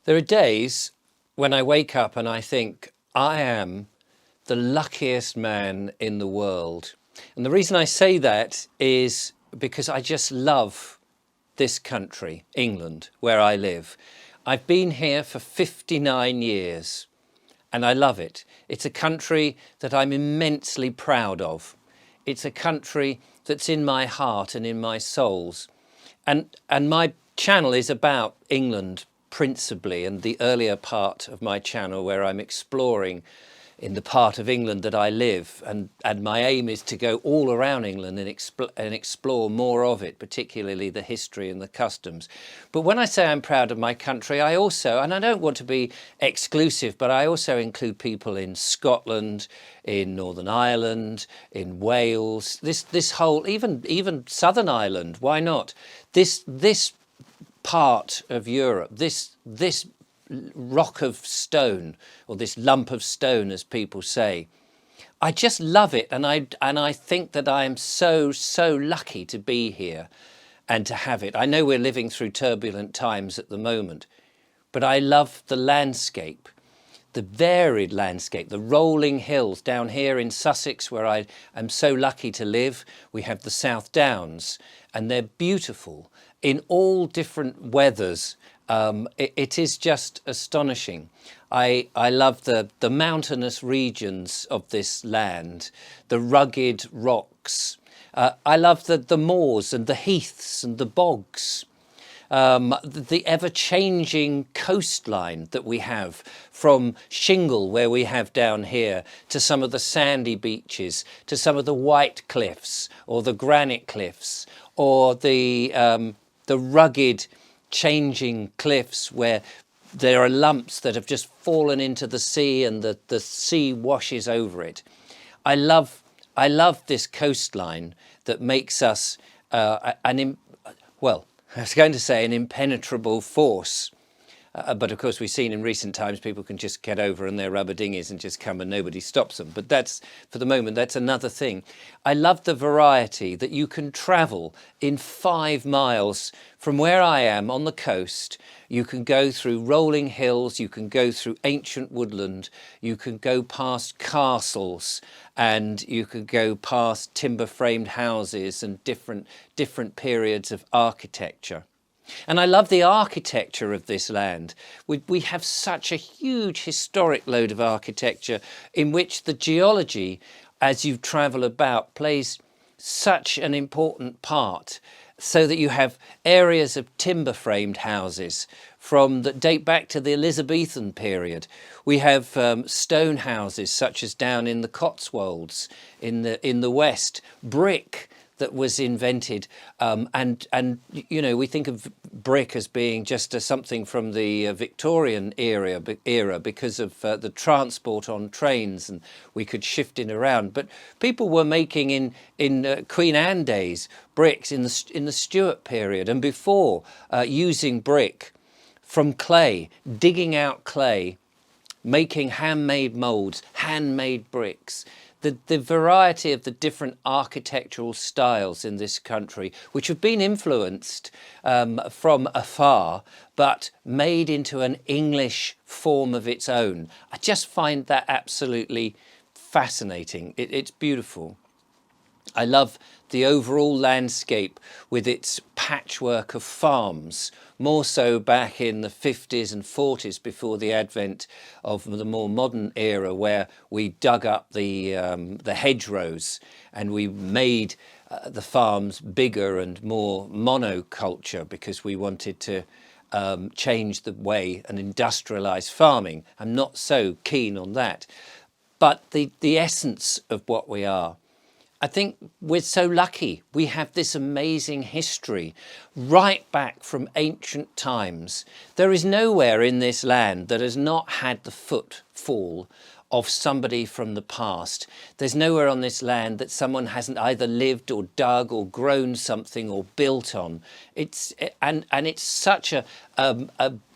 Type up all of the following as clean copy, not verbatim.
There are days when I wake up and I think I am the luckiest man in the world. And the reason I say that is because I just love this country, England, where I live. I've been here for 59 years and I love it. It's a country that I'm immensely proud of. It's a country that's in my heart and in my souls. And my channel is about England principally, and the earlier part of my channel where I'm exploring in the part of England that I live, and my aim is to go all around England and explore more of it, particularly the history and the customs. But when I say I'm proud of my country, I also, and I don't want to be exclusive, but I also include people in Scotland, in Northern Ireland, in Wales, this whole, even Southern Ireland, why not? This part of Europe, this rock of stone, or this lump of stone, as people say, I just love it, and I think that I am so lucky to be here and to have it. I know we're living through turbulent times at the moment, but I love the landscape, the varied landscape, the rolling hills down here in Sussex, where I am so lucky to live. We have the South Downs, and they're beautiful in all different weathers. It is just astonishing. I love the mountainous regions of this land, the rugged rocks. I love the moors and the heaths and the bogs. The ever-changing coastline that we have, from shingle, where we have down here, to some of the sandy beaches, to some of the white cliffs or the granite cliffs, or the rugged changing cliffs where there are lumps that have just fallen into the sea and the sea washes over it. I love this coastline that makes us well, I was going to say an impenetrable force, but of course we've seen in recent times people can just get over in their rubber dinghies and just come and nobody stops them. But that's, for the moment, that's another thing. I love the variety that you can travel in 5 miles from where I am on the coast. You can go through rolling hills, you can go through ancient woodland, you can go past castles, and you can go past timber-framed houses and different periods of architecture. And I love the architecture of this land. We have such a huge historic load of architecture in which the geology, as you travel about, plays such an important part, so that you have areas of timber-framed houses that date back to the Elizabethan period. We have stone houses, such as down in the Cotswolds in the west, brick that was invented, and you know, we think of brick as being just something from the Victorian era because of the transport on trains, and we could shift it around. But people were making in Queen Anne days bricks in the Stuart period and before, using brick from clay, digging out clay, making handmade moulds, handmade bricks. The variety of the different architectural styles in this country, which have been influenced from afar, but made into an English form of its own. I just find that absolutely fascinating. It's beautiful. I love the overall landscape with its patchwork of farms, more so back in the 50s and 40s before the advent of the more modern era, where we dug up the hedgerows and we made the farms bigger and more monoculture because we wanted to change the way and industrialise farming. I'm not so keen on that. But the essence of what we are, I think we're so lucky. We have this amazing history right back from ancient times. There is nowhere in this land that has not had the footfall of somebody from the past. There's nowhere on this land that someone hasn't either lived or dug or grown something or built on. It's such a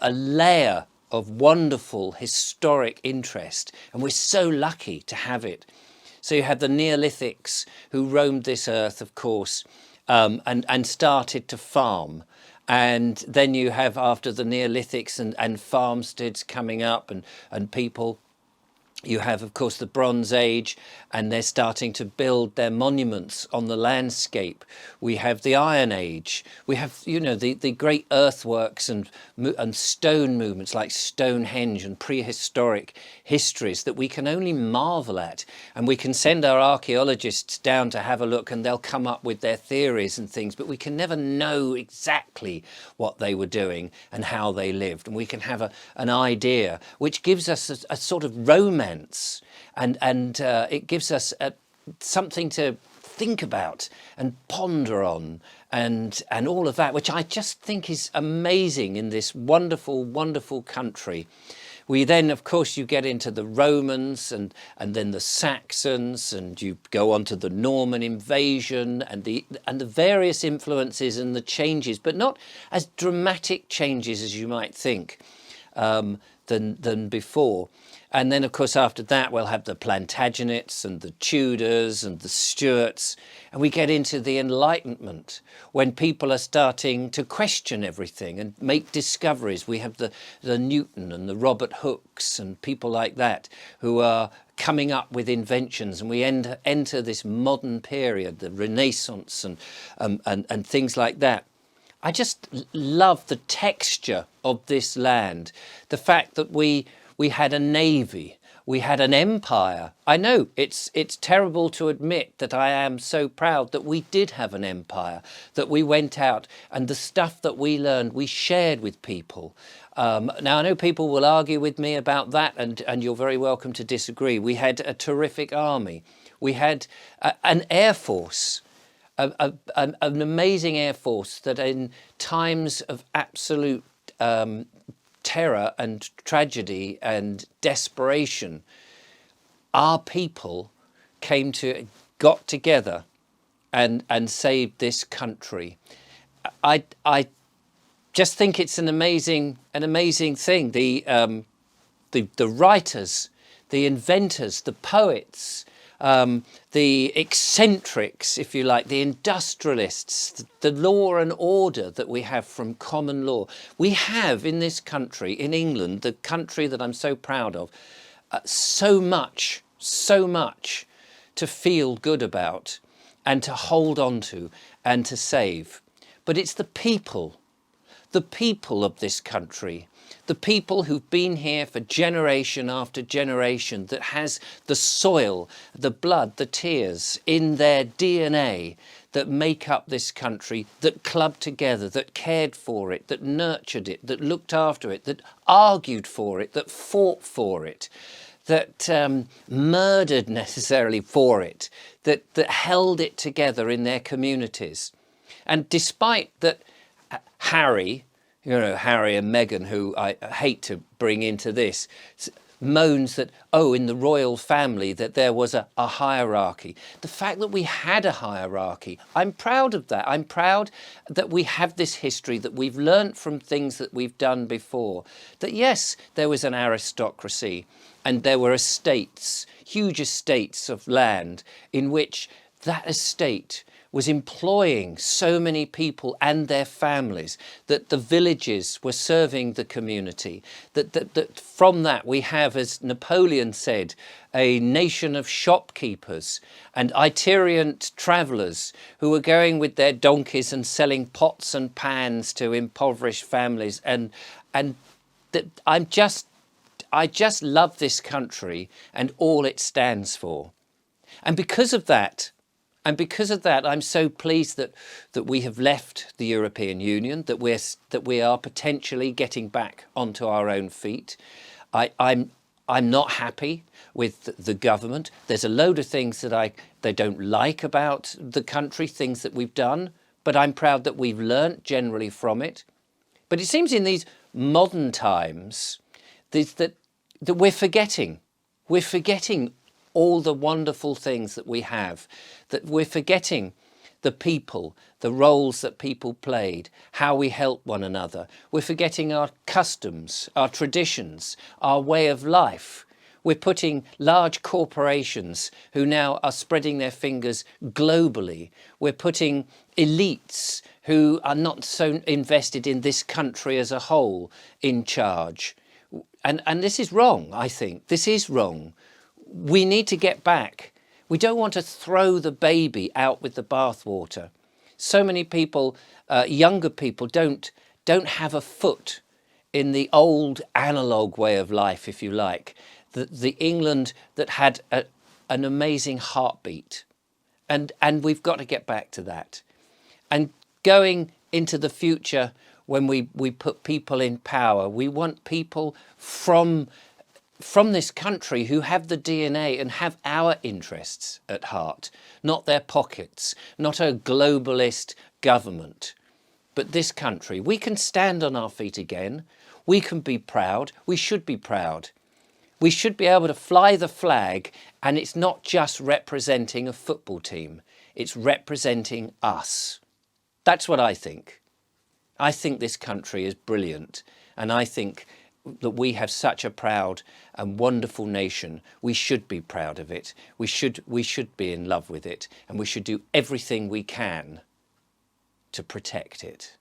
layer of wonderful historic interest, and we're so lucky to have it. So you have the Neolithics who roamed this earth, of course, and started to farm. And then you have, after the Neolithics and farmsteads coming up and people, you have, of course, the Bronze Age, and they're starting to build their monuments on the landscape. We have the Iron Age. We have, you know, the great earthworks and stone movements like Stonehenge and prehistoric histories that we can only marvel at. And we can send our archaeologists down to have a look, and they'll come up with their theories and things, but we can never know exactly what they were doing and how they lived. And we can have an idea, which gives us a sort of romance, and it gives us something to think about and ponder on, and all of that, which I just think is amazing in this wonderful, wonderful country. We then, of course, you get into the Romans and then the Saxons, and you go on to the Norman invasion and the various influences and the changes, but not as dramatic changes as you might think than before. And then, of course, after that, we'll have the Plantagenets and the Tudors and the Stuarts. And we get into the Enlightenment, when people are starting to question everything and make discoveries. We have the Newton and the Robert Hookes and people like that who are coming up with inventions. And we enter this modern period, the Renaissance and things like that. I just love the texture of this land, the fact that we had a navy, we had an empire. I know it's terrible to admit that I am so proud that we did have an empire, that we went out and the stuff that we learned, we shared with people. Now, I know people will argue with me about that, and you're very welcome to disagree. We had a terrific army. We had an air force. An amazing air force that in times of absolute terror and tragedy and desperation, our people got together and saved this country. I just think it's an amazing thing. The writers, the inventors, the poets, the eccentrics, if you like, the industrialists, the law and order that we have from common law. We have in this country, in England, the country that I'm so proud of, so much to feel good about and to hold on to and to save. But it's the people of this country, the people who've been here for generation after generation, that has the soil, the blood, the tears in their DNA, that make up this country, that clubbed together, that cared for it, that nurtured it, that looked after it, that argued for it, that fought for it, that murdered necessarily for it, that held it together in their communities. And despite that Harry and Meghan, who I hate to bring into this, moans that, in the royal family, that there was a hierarchy. The fact that we had a hierarchy, I'm proud of that. I'm proud that we have this history, that we've learnt from things that we've done before. That yes, there was an aristocracy and there were estates, huge estates of land, in which that estate was employing so many people and their families, that the villages were serving the community, that from that we have, as Napoleon said, a nation of shopkeepers and itinerant travellers who were going with their donkeys and selling pots and pans to impoverished families. And I just love this country and all it stands for. And because of that, I'm so pleased that we have left the European Union, that we are potentially getting back onto our own feet. I'm not happy with the government. There's a load of things that they don't like about the country, things that we've done, but I'm proud that we've learnt generally from it. But it seems in these modern times that we're forgetting all the wonderful things that we have, that we're forgetting the people, the roles that people played, how we help one another. We're forgetting our customs, our traditions, our way of life. We're putting large corporations who now are spreading their fingers globally. We're putting elites who are not so invested in this country as a whole in charge. And this is wrong, I think. This is wrong. We need to get back. We don't want to throw the baby out with the bathwater. So many people, younger people, don't have a foot in the old analog way of life, if you like. The England that had an amazing heartbeat. And we've got to get back to that. And going into the future, when we put people in power, we want people from this country who have the DNA and have our interests at heart, not their pockets, not a globalist government, but this country. We can stand on our feet again. We can be proud. We should be proud. We should be able to fly the flag, and it's not just representing a football team. It's representing us. That's what I think. I think this country is brilliant, and I think that we have such a proud and wonderful nation. We should be proud of it. We should be in love with it, and we should do everything we can to protect it.